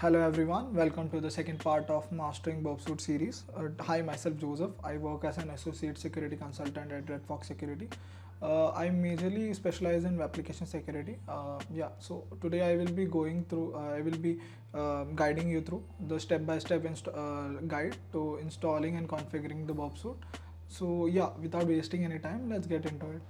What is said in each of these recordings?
Hello everyone, welcome to the second part of Mastering Bobsuit series. Hi, myself Joseph. I work as an associate security consultant at Red Fox Security. I majorly specialize in application security. So today I will be guiding you through the step-by-step guide to installing and configuring the Bobsuit. So yeah, without wasting any time, let's get into it.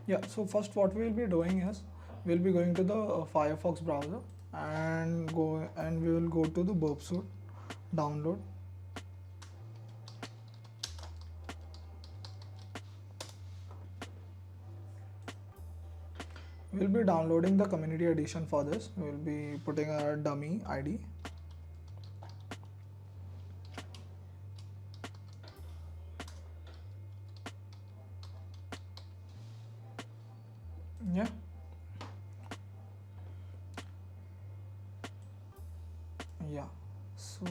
Yeah, so first what we'll be doing is we'll be going to the Firefox browser and we will go to the Bobsuit download. We'll be downloading the community edition for this. We'll be putting our dummy ID. Yeah. Yeah. So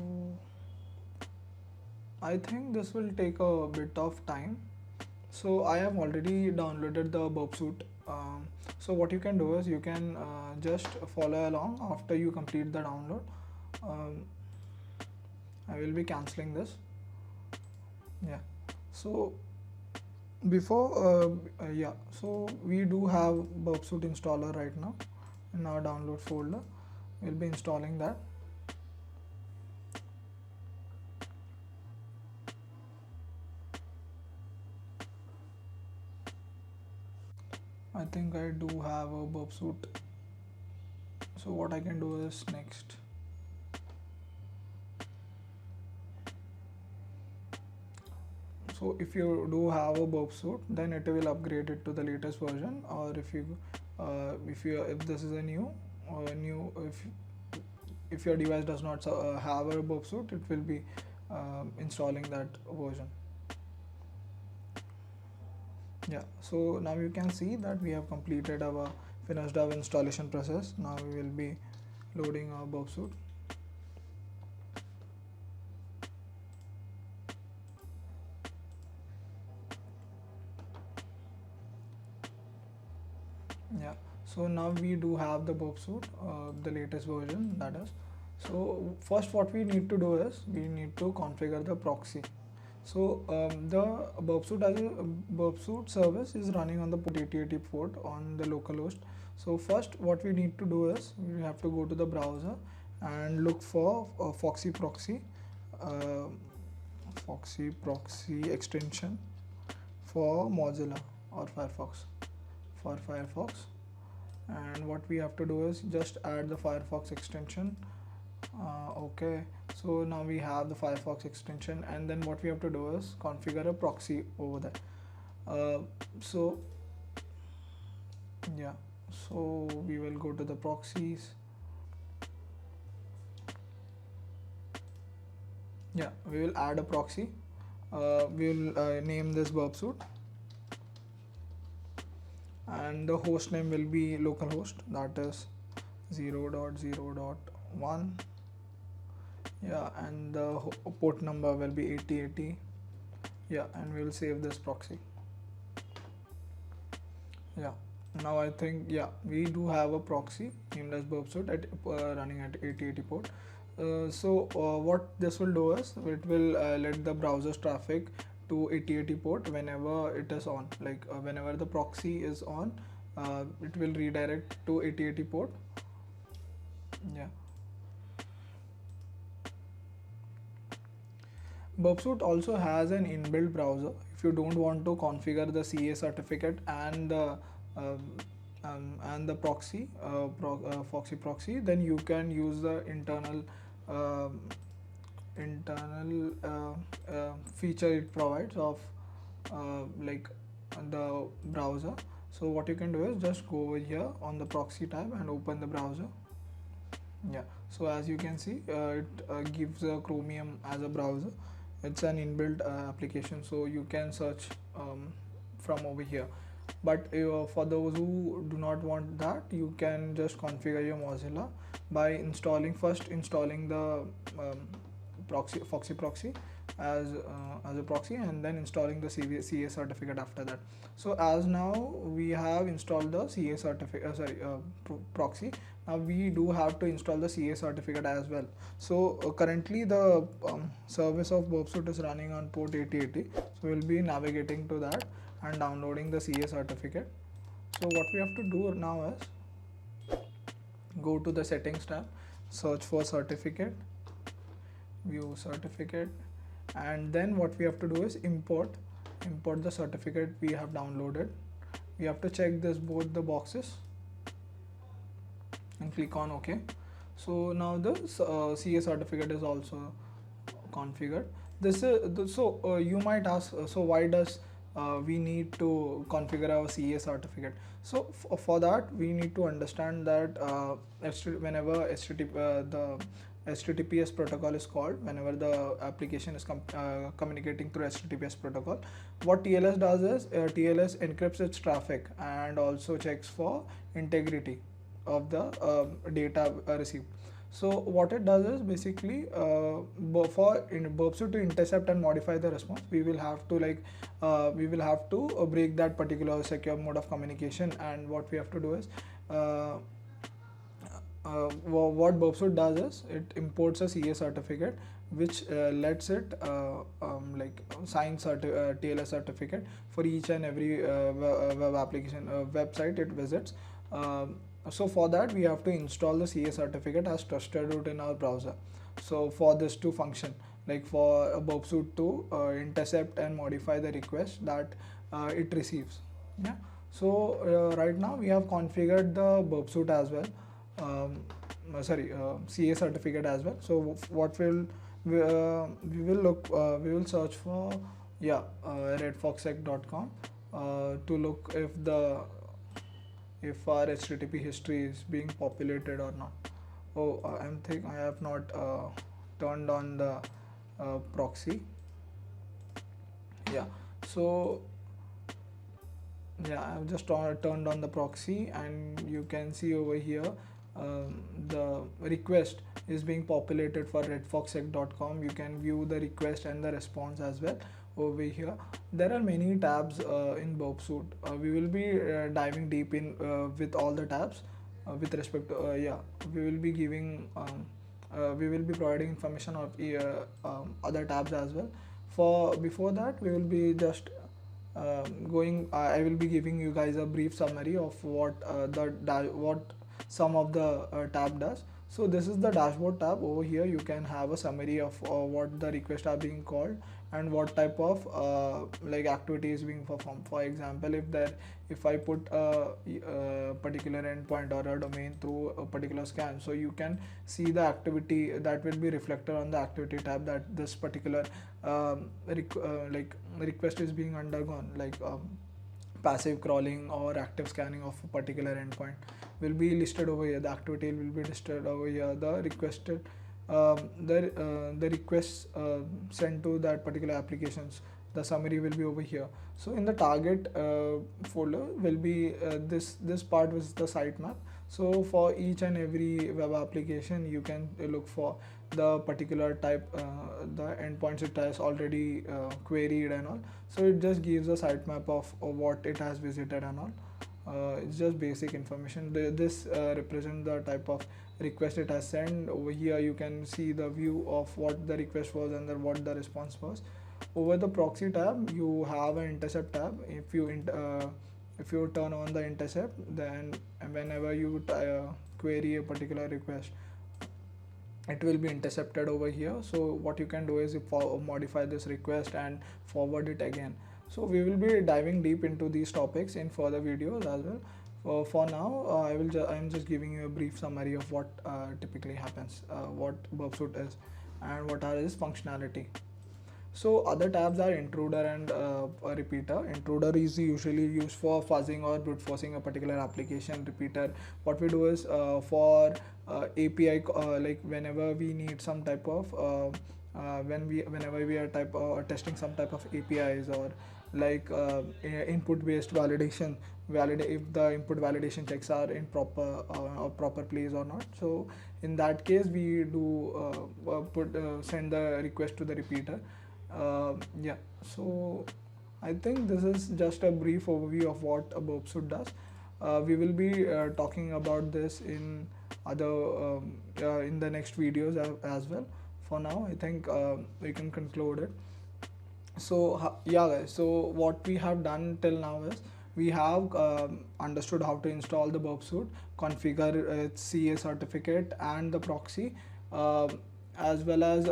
I think this will take a bit of time. So I have already downloaded the Bobsuit. So what you can do is you can just follow along after you complete the download. I will be cancelling this. Yeah. So so we do have Bobsuit installer right now in our download folder. We'll be installing that. I think I do have a Bobsuit. So what I can do is next. So if you do have a Bobsuit, then it will upgrade it to the latest version. Or if this is a new if your device does not have a Bobsuit, it will be installing that version. Yeah, so now you can see that we have completed our finished our installation process. Now we will be loading our Bobsuit. Yeah, so now we do have the Bobsuit, the latest version, that is. So first what we need to do is we need to configure the proxy. So the Bobsuit service is running on the port 8080 port on the localhost. So first what we need to do is we have to go to the browser and look for Foxy Proxy extension for Mozilla or Firefox. And what we have to do is just add the Firefox extension. Okay, so now we have the Firefox extension, and then what we have to do is configure a proxy over there. So yeah, so we will go to the proxies. Yeah, we will add a proxy. We will name this Bobsuit, and the host name will be localhost, that is 0.0.1. Yeah, and the port number will be 8080. Yeah, and we will save this proxy. Yeah, now I think we do have a proxy named as Bobsuit at running at 8080 port. What this will do is it will let the browser's traffic to 8080 port whenever it is on, like whenever the proxy is on, it will redirect to 8080 port. Yeah. Bobsuit also has an inbuilt browser. If you don't want to configure the CA certificate and the proxy, Foxy proxy, then you can use the internal feature it provides of like the browser. So what you can do is just go over here on the proxy tab and open the browser. Yeah, so as you can see, it gives Chromium as a browser. It's an inbuilt application, so you can search from over here. But for those who do not want that, you can just configure your Mozilla by installing the Foxy proxy. as a proxy, and then installing the CA certificate after that. So as now we have installed the CA certificate, proxy. Now we do have to install the CA certificate as well. So currently the service of burpsuite is running on port 8080. So we'll be navigating to that and downloading the CA certificate. So what we have to do now is go to the settings tab, search for certificate, view certificate, and then what we have to do is import the certificate we have downloaded. We have to check this both the boxes and click on OK. So now the CA certificate is also configured. This is you might ask, so why does we need to configure our CA certificate? So for that we need to understand that whenever the HTTPS protocol is called, whenever the application is communicating through HTTPS protocol, what TLS does is TLS encrypts its traffic and also checks for integrity of the data received. So what it does is basically for burpsuite to intercept and modify the response, we will have to break that particular secure mode of communication. And what we have to do is what burpsuite does is it imports a CA certificate which lets it sign TLS certificate for each and every web application website it visits. So for that we have to install the CA certificate as trusted root in our browser. So for this to function, like for a burpsuite to intercept and modify the request that it receives. Yeah. So right now we have configured the burpsuite as well. CA certificate as well. So what we will search for redfoxsec.com to look if our HTTP history is being populated or not. Oh, I have not turned on the proxy. Yeah. So yeah, I've just turned on the proxy, and you can see over here the request is being populated for redfoxsec.com. You can view the request and the response as well over here. There are many tabs in burpsuite. We will be diving deep in with all the tabs with respect to we will be giving we will be providing information of other tabs as well. For before that, we will be just I will be giving you guys a brief summary of what some of the tab does. So this is the dashboard tab. Over here you can have a summary of what the requests are being called and what type of activity is being performed. For example, if I put a particular endpoint or a domain through a particular scan, so you can see the activity that will be reflected on the activity tab, that this particular request is being undergone, passive crawling or active scanning of a particular endpoint will be listed over here. The activity will be listed over here. The requested the requests sent to that particular applications, the summary will be over here. So in the target folder will be this part was the sitemap. So for each and every web application, you can look for the particular type, the endpoints it has already queried and all. So it just gives a sitemap of what it has visited and all. It's just basic information. This represents the type of request it has sent. Over here you can see the view of what the request was and what the response was. Over the proxy tab, you have an intercept tab. If you turn on the intercept, then whenever you query a particular request, it will be intercepted over here. So what you can do is modify this request and forward it again. So we will be diving deep into these topics in further videos as well. For now, I am just giving you a brief summary of what typically happens, what burpsuite is, and what are its functionality. So other tabs are intruder and a repeater. Intruder is usually used for fuzzing or brute forcing a particular application. Repeater, what we do is for API, whenever we need some type of whenever we are testing some type of APIs, or input based validation, if the input validation checks are in proper place or not. So in that case we do send the request to the repeater. Yeah, so I think this is just a brief overview of what a burp suit does. We will be talking about this in other in the next videos as well. For now, I think we can conclude it. So yeah guys, so what we have done till now is we have understood how to install the burp suite, configure its CA certificate and the proxy, as well as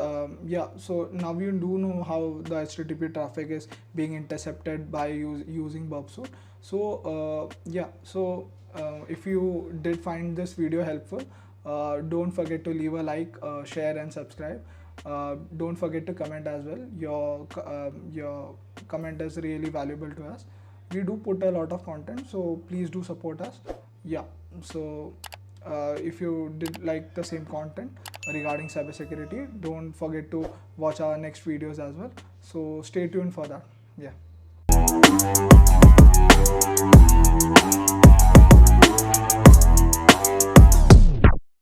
yeah, so now you do know how the HTTP traffic is being intercepted by using burp suite. So yeah, so if you did find this video helpful, don't forget to leave a like, share and subscribe. Don't forget to comment as well. Your comment is really valuable to us. We do put a lot of content, so please do support us. Yeah, so if you did like the same content regarding cybersecurity, don't forget to watch our next videos as well. So stay tuned for that. Yeah.